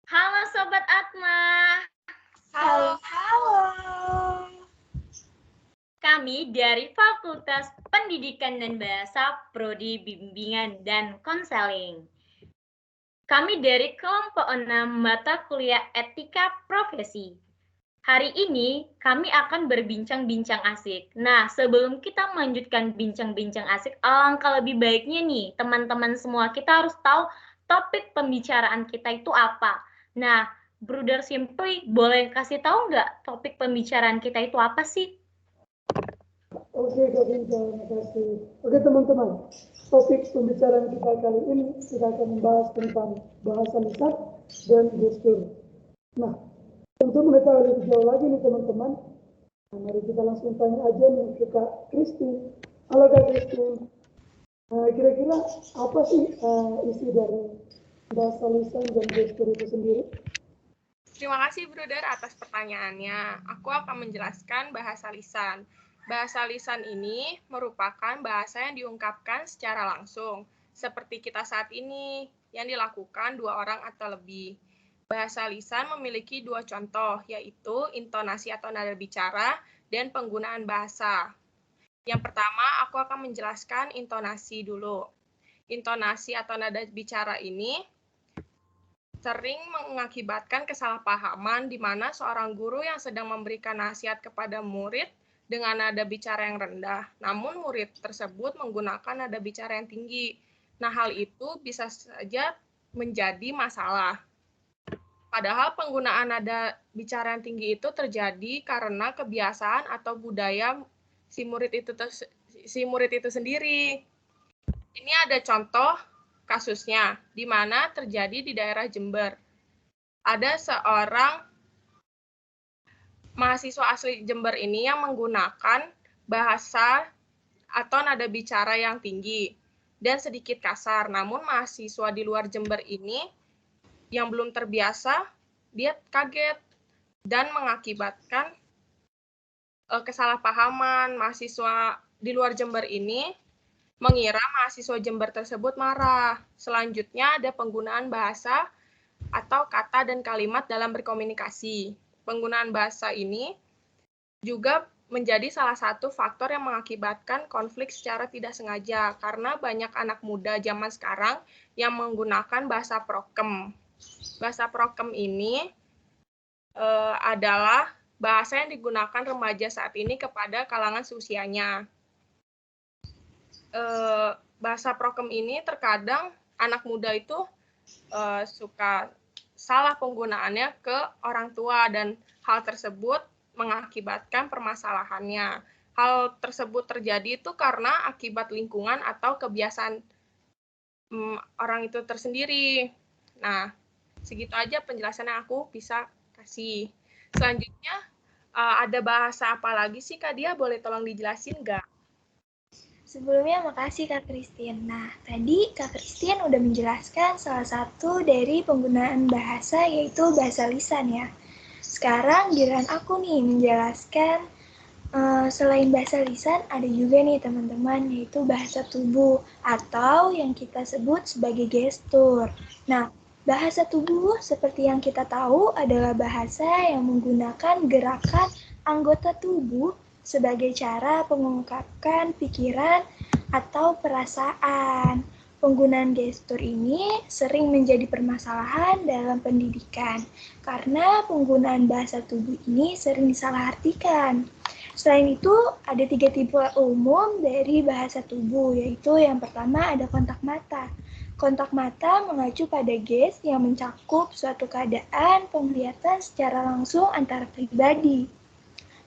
Halo Sobat Atma. Halo, halo. Kami dari Fakultas Pendidikan dan Bahasa Prodi Bimbingan dan Konseling. Kami dari kelompok 6 mata kuliah Etika Profesi. Hari ini kami akan berbincang-bincang asik. Nah, sebelum kita melanjutkan bincang-bincang asik, alangkah lebih baiknya nih, teman-teman semua, kita harus tahu topik pembicaraan kita itu apa. Nah, Bruder Simply, boleh kasih tahu nggak topik pembicaraan kita itu apa sih? Oke, Kak Vinca, terima kasih. Oke, teman-teman. Topik pembicaraan kita kali ini, kita akan membahas tentang bahasa lisan dan gestur. Nah, untuk mengetahui lebih jauh lagi nih teman-teman, mari kita langsung tanya aja nih ke Kak Christine. Halo Kak Christine. Kira-kira apa sih isi dari bahasa lisan dan gestur itu sendiri? Terima kasih, Bruder, atas pertanyaannya. Aku akan menjelaskan bahasa lisan. Bahasa lisan ini merupakan bahasa yang diungkapkan secara langsung, seperti kita saat ini, yang dilakukan 2 orang atau lebih. Bahasa lisan memiliki 2 contoh, yaitu intonasi atau nada bicara dan penggunaan bahasa. Yang pertama, aku akan menjelaskan intonasi dulu. Intonasi atau nada bicara ini sering mengakibatkan kesalahpahaman di mana seorang guru yang sedang memberikan nasihat kepada murid dengan nada bicara yang rendah, namun murid tersebut menggunakan nada bicara yang tinggi. Nah, hal itu bisa saja menjadi masalah. Padahal penggunaan nada bicara yang tinggi itu terjadi karena kebiasaan atau budaya si murid itu sendiri. Ini ada contoh kasusnya, di mana terjadi di daerah Jember. Ada seorang mahasiswa asli Jember ini yang menggunakan bahasa atau nada bicara yang tinggi dan sedikit kasar. Namun mahasiswa di luar Jember ini yang belum terbiasa, dia kaget dan mengakibatkan kesalahpahaman. Mahasiswa di luar Jember ini mengira mahasiswa Jember tersebut marah. Selanjutnya ada penggunaan bahasa atau kata dan kalimat dalam berkomunikasi. Penggunaan bahasa ini juga menjadi salah satu faktor yang mengakibatkan konflik secara tidak sengaja, karena banyak anak muda zaman sekarang yang menggunakan bahasa prokem. Bahasa prokem ini adalah bahasa yang digunakan remaja saat ini kepada kalangan seusianya. Bahasa prokem ini terkadang anak muda itu suka salah penggunaannya ke orang tua dan hal tersebut mengakibatkan permasalahannya. Hal tersebut terjadi itu karena akibat lingkungan atau kebiasaan orang itu tersendiri. Nah, segitu aja penjelasan yang aku bisa kasih. Selanjutnya, ada bahasa apa lagi sih Kak Dia? Boleh tolong dijelasin nggak? Sebelumnya makasih Kak Christine. Nah, tadi Kak Christine udah menjelaskan salah satu dari penggunaan bahasa yaitu bahasa lisan ya. Sekarang giliran aku nih menjelaskan selain bahasa lisan ada juga nih teman-teman yaitu bahasa tubuh atau yang kita sebut sebagai gestur. Nah, bahasa tubuh seperti yang kita tahu adalah bahasa yang menggunakan gerakan anggota tubuh sebagai cara mengungkapkan pikiran atau perasaan. Penggunaan gestur ini sering menjadi permasalahan dalam pendidikan karena penggunaan bahasa tubuh ini sering disalahartikan. Selain itu, ada 3 tipe umum dari bahasa tubuh, yaitu yang pertama ada kontak mata. Kontak mata mengacu pada gaze yang mencakup suatu keadaan penglihatan secara langsung antara pribadi.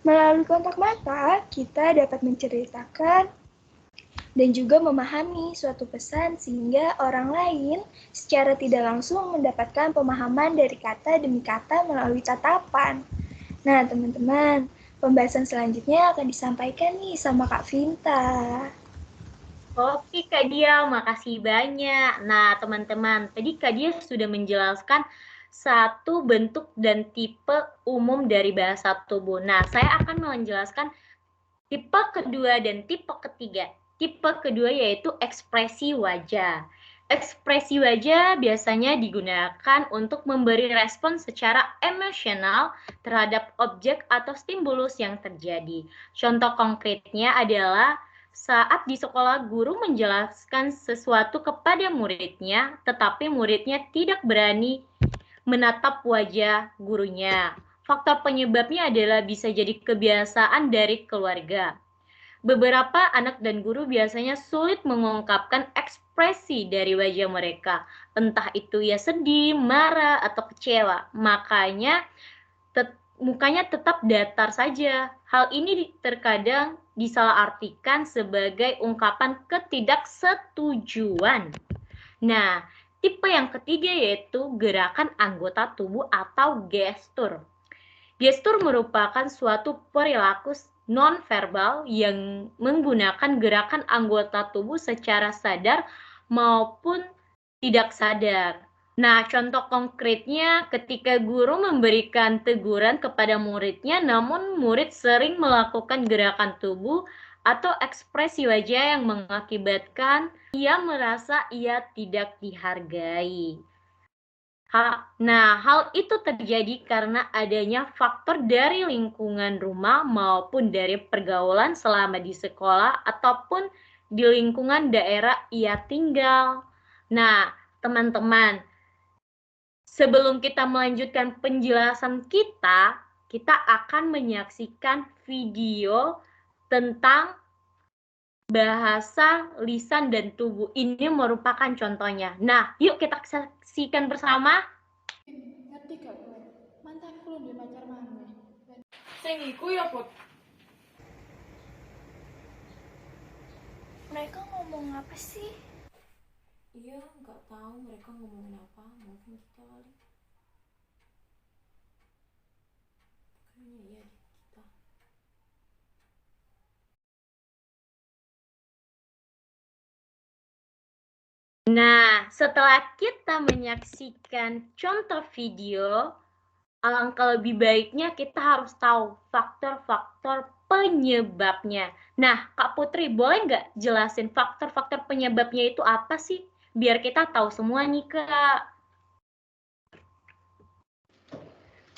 Melalui kontak mata, kita dapat menceritakan dan juga memahami suatu pesan sehingga orang lain secara tidak langsung mendapatkan pemahaman dari kata demi kata melalui tatapan. Nah, teman-teman, pembahasan selanjutnya akan disampaikan nih sama Kak Vinta. Oke Kak Dia, makasih banyak. Nah teman-teman, tadi Kak Dia sudah menjelaskan satu bentuk dan tipe umum dari bahasa tubuh. Nah, saya akan menjelaskan tipe kedua dan tipe ketiga. Tipe kedua yaitu ekspresi wajah. Ekspresi wajah biasanya digunakan untuk memberi respon secara emosional terhadap objek atau stimulus yang terjadi. Contoh konkretnya adalah saat di sekolah guru menjelaskan sesuatu kepada muridnya, tetapi muridnya tidak berani menatap wajah gurunya. Faktor penyebabnya adalah bisa jadi kebiasaan dari keluarga. Beberapa anak dan guru biasanya sulit mengungkapkan ekspresi dari wajah mereka, entah itu ya sedih, marah, atau kecewa. Makanya mukanya tetap datar saja. Hal ini terkadang disalahartikan sebagai ungkapan ketidaksetujuan. Nah, tipe yang ketiga yaitu gerakan anggota tubuh atau gestur. Gestur merupakan suatu perilaku non-verbal yang menggunakan gerakan anggota tubuh secara sadar maupun tidak sadar. Nah, contoh konkretnya ketika guru memberikan teguran kepada muridnya, namun murid sering melakukan gerakan tubuh atau ekspresi wajah yang mengakibatkan ia merasa ia tidak dihargai. Nah, hal itu terjadi karena adanya faktor dari lingkungan rumah maupun dari pergaulan selama di sekolah ataupun di lingkungan daerah ia tinggal. Nah, teman-teman, sebelum kita melanjutkan penjelasan kita akan menyaksikan video tentang bahasa lisan dan tubuh. Ini merupakan contohnya. Nah, yuk kita saksikan bersama. Ngerti gak kowe? Mantanku lho duwe pacar maneh. Sing iku ya, Put. Mereka ngomong apa sih? Iya, nggak tahu mereka ngomongin apa. Mungkin kita kali. Kayaknya iya deh kita. Nah, setelah kita menyaksikan contoh video, alangkah lebih baiknya kita harus tahu faktor-faktor penyebabnya. Nah, Kak Putri, boleh nggak jelasin faktor-faktor penyebabnya itu apa sih? Biar kita tahu semua nih, Kak.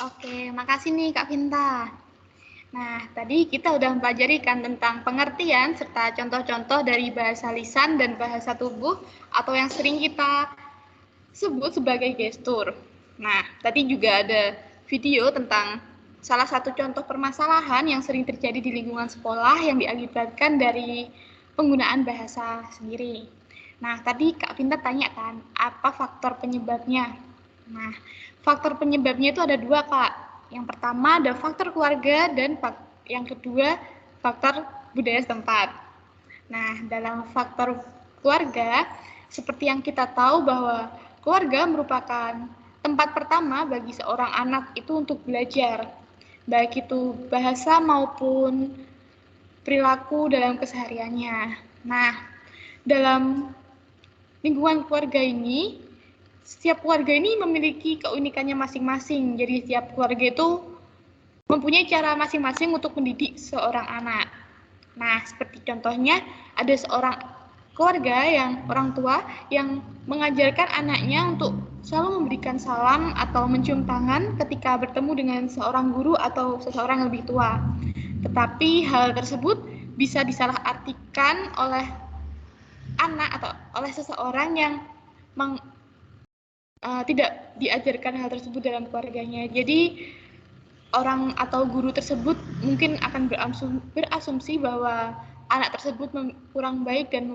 Oke, makasih nih Kak Vinta. Nah, tadi kita udah mempelajari kan tentang pengertian serta contoh-contoh dari bahasa lisan dan bahasa tubuh atau yang sering kita sebut sebagai gestur. Nah, tadi juga ada video tentang salah satu contoh permasalahan yang sering terjadi di lingkungan sekolah yang diakibatkan dari penggunaan bahasa sendiri. Nah, tadi Kak Vinta tanya kan, apa faktor penyebabnya? Nah, faktor penyebabnya itu ada dua, Kak. Yang pertama ada faktor keluarga dan yang kedua faktor budaya setempat. Nah, dalam faktor keluarga, seperti yang kita tahu bahwa keluarga merupakan tempat pertama bagi seorang anak itu untuk belajar, baik itu bahasa maupun perilaku dalam kesehariannya. Nah, dalam lingkungan keluarga ini, setiap keluarga ini memiliki keunikannya masing-masing. Jadi setiap keluarga itu mempunyai cara masing-masing untuk mendidik seorang anak. Nah, seperti contohnya ada seorang keluarga yang orang tua yang mengajarkan anaknya untuk selalu memberikan salam atau mencium tangan ketika bertemu dengan seorang guru atau seseorang yang lebih tua. Tetapi hal tersebut bisa disalahartikan oleh anak atau oleh seseorang yang tidak diajarkan hal tersebut dalam keluarganya. Jadi orang atau guru tersebut mungkin akan berasumsi bahwa anak tersebut kurang baik dan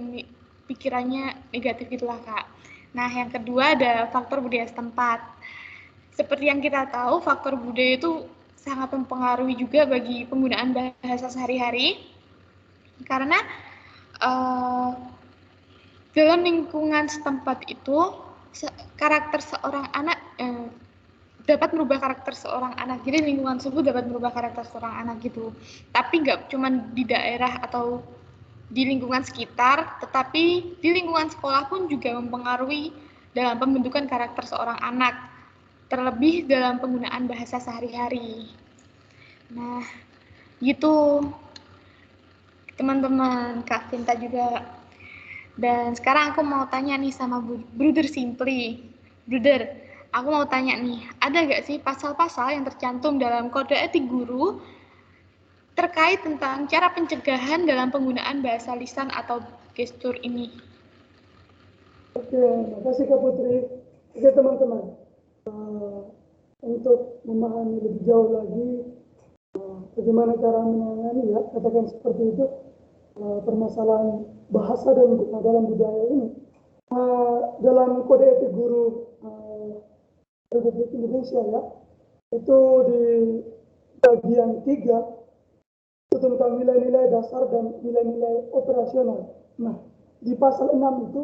pikirannya negatif gitulah, Kak. Nah, yang kedua ada faktor budaya setempat. Seperti yang kita tahu, faktor budaya itu sangat mempengaruhi juga bagi penggunaan bahasa sehari-hari. Karena dalam lingkungan setempat itu karakter seorang anak dapat merubah karakter seorang anak. Jadi lingkungan tersebut dapat merubah karakter seorang anak gitu. Tapi nggak cuma di daerah atau di lingkungan sekitar, tetapi di lingkungan sekolah pun juga mempengaruhi dalam pembentukan karakter seorang anak. Terlebih dalam penggunaan bahasa sehari-hari. Nah, gitu teman-teman, Kak Vinta juga. Dan sekarang aku mau tanya nih sama Bruder Simply. Bruder, aku mau tanya nih, ada nggak sih pasal-pasal yang tercantum dalam kode etik guru terkait tentang cara pencegahan dalam penggunaan bahasa lisan atau gestur ini? Oke, makasih Kak Putri. Oke teman-teman, untuk memahami lebih jauh lagi bagaimana cara menangani ya, katakan seperti itu, permasalahan bahasa dan dalam budaya ini. Dalam kode etik guru Republik Indonesia ya, itu di bagian 3 itu tentang nilai-nilai dasar dan nilai-nilai operasional. Nah, di pasal 6 itu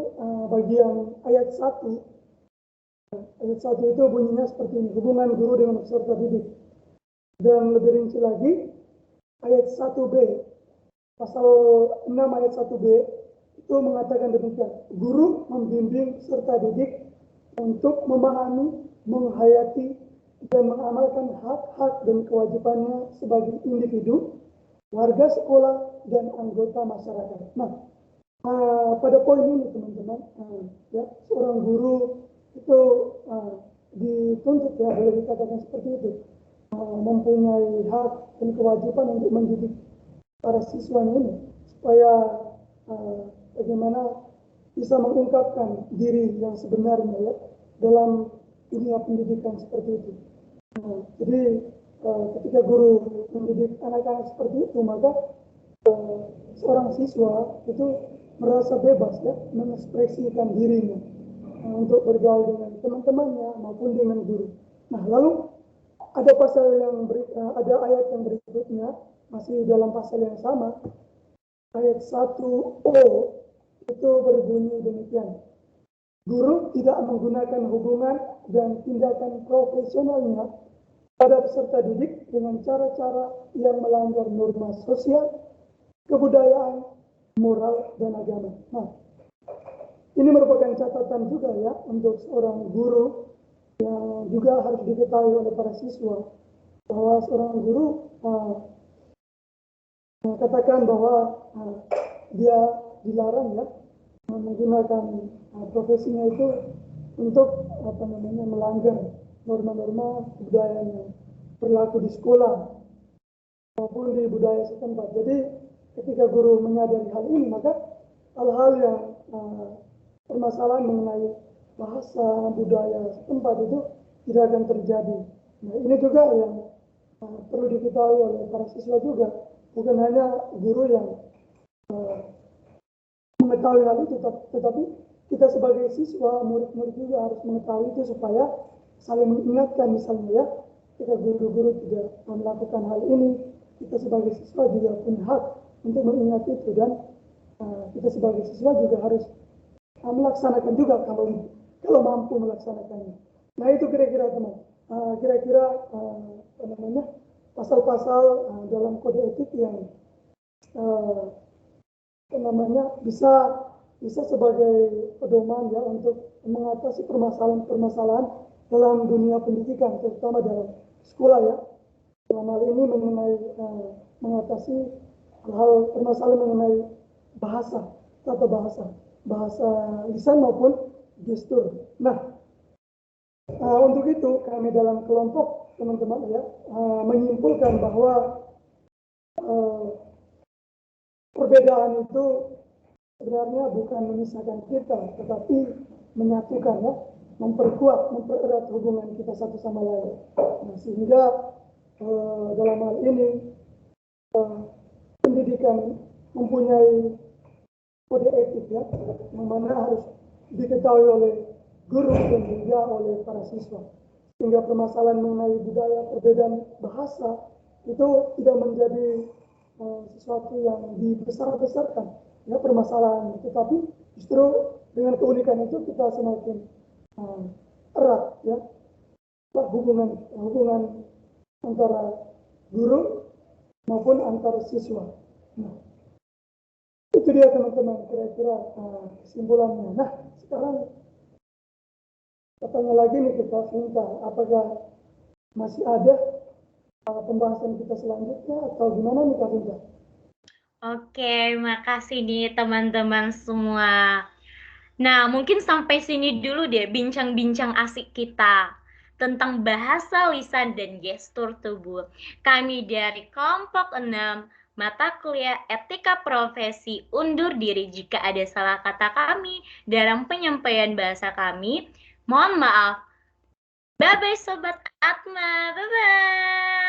bagian ayat 1 itu bunyinya seperti ini, hubungan guru dengan peserta didik. Dan lebih rinci lagi, ayat 1B, pasal 6 ayat 1B itu mengatakan demikian, guru membimbing peserta didik untuk memahami, menghayati, dan mengamalkan hak-hak dan kewajibannya sebagai individu, warga sekolah, dan anggota masyarakat. Nah, pada poin ini teman-teman, ya, seorang guru itu dituntut ya, boleh dikatakan seperti itu, mempunyai hak dan kewajiban untuk mendidik para siswanya ini supaya bagaimana bisa mengungkapkan diri yang sebenarnya ya dalam dunia pendidikan seperti itu. Jadi ketika guru mendidik anak-anak seperti itu, maka seorang siswa itu merasa bebas ya mengekspresikan dirinya untuk bergaul dengan teman-temannya maupun dengan guru. Nah, lalu ada ada ayat yang berikutnya masih dalam pasal yang sama, ayat 1O itu berbunyi demikian. Guru tidak menggunakan hubungan dan tindakan profesionalnya pada peserta didik dengan cara-cara yang melanggar norma sosial, kebudayaan, moral, dan agama. Nah, ini merupakan catatan juga ya untuk seorang guru yang juga harus diketahui oleh para siswa bahwa seorang guru katakan bahwa dia dilarang ya menggunakan profesinya itu untuk melanggar norma-norma kebudayaan yang berlaku di sekolah maupun di budaya setempat. Jadi ketika guru menyadari hal ini, maka hal-hal yang permasalahan mengenai bahasa budaya setempat itu tidak akan terjadi. Nah, ini juga yang perlu diketahui oleh para siswa juga, bukan hanya guru yang mengetahui hal itu, tetapi kita sebagai siswa, murid-murid juga harus mengetahui itu supaya saling mengingatkan misalnya ya, ketika guru-guru tidak melakukan hal ini, kita sebagai siswa juga punya hak untuk mengingat itu, dan kita sebagai siswa juga harus melaksanakan juga kalau mampu melaksanakannya. Nah, itu kira-kira teman, kira-kira pasal-pasal dalam kode etik yang bisa sebagai pedoman ya untuk mengatasi permasalahan-permasalahan dalam dunia pendidikan, terutama dalam sekolah ya. Dalam hal ini mengenai mengatasi hal-hal permasalahan mengenai tata bahasa lisan maupun gestur. Nah, untuk itu kami dalam kelompok teman-teman ya menyimpulkan bahwa perbedaan itu sebenarnya bukan memisahkan kita, tetapi menyatukan ya, mempererat hubungan kita satu sama lain. Nah, sehingga dalam hal ini pendidikan mempunyai kode etik ya, yang mana harus diketahui oleh guru dan juga oleh para siswa. Sehingga permasalahan mengenai budaya, perbedaan bahasa itu tidak menjadi sesuatu yang dibesar-besarkan ya permasalahan, tetapi justru dengan keunikan itu kita semakin erat ya hubungan antara guru maupun antar siswa. Nah, itu dia teman-teman kira-kira kesimpulannya. Nah, sekarang katanya lagi nih kita minta apakah masih ada pembahasan kita selanjutnya atau gimana nih Kak Vinta? Oke, makasih nih teman-teman semua. Nah, mungkin sampai sini dulu deh bincang-bincang asik kita tentang bahasa lisan dan gestur tubuh. Kami dari kelompok 6 mata kuliah Etika Profesi undur diri jika ada salah kata kami dalam penyampaian bahasa kami. Mohon maaf. Bye-bye Sobat Atma. Bye-bye.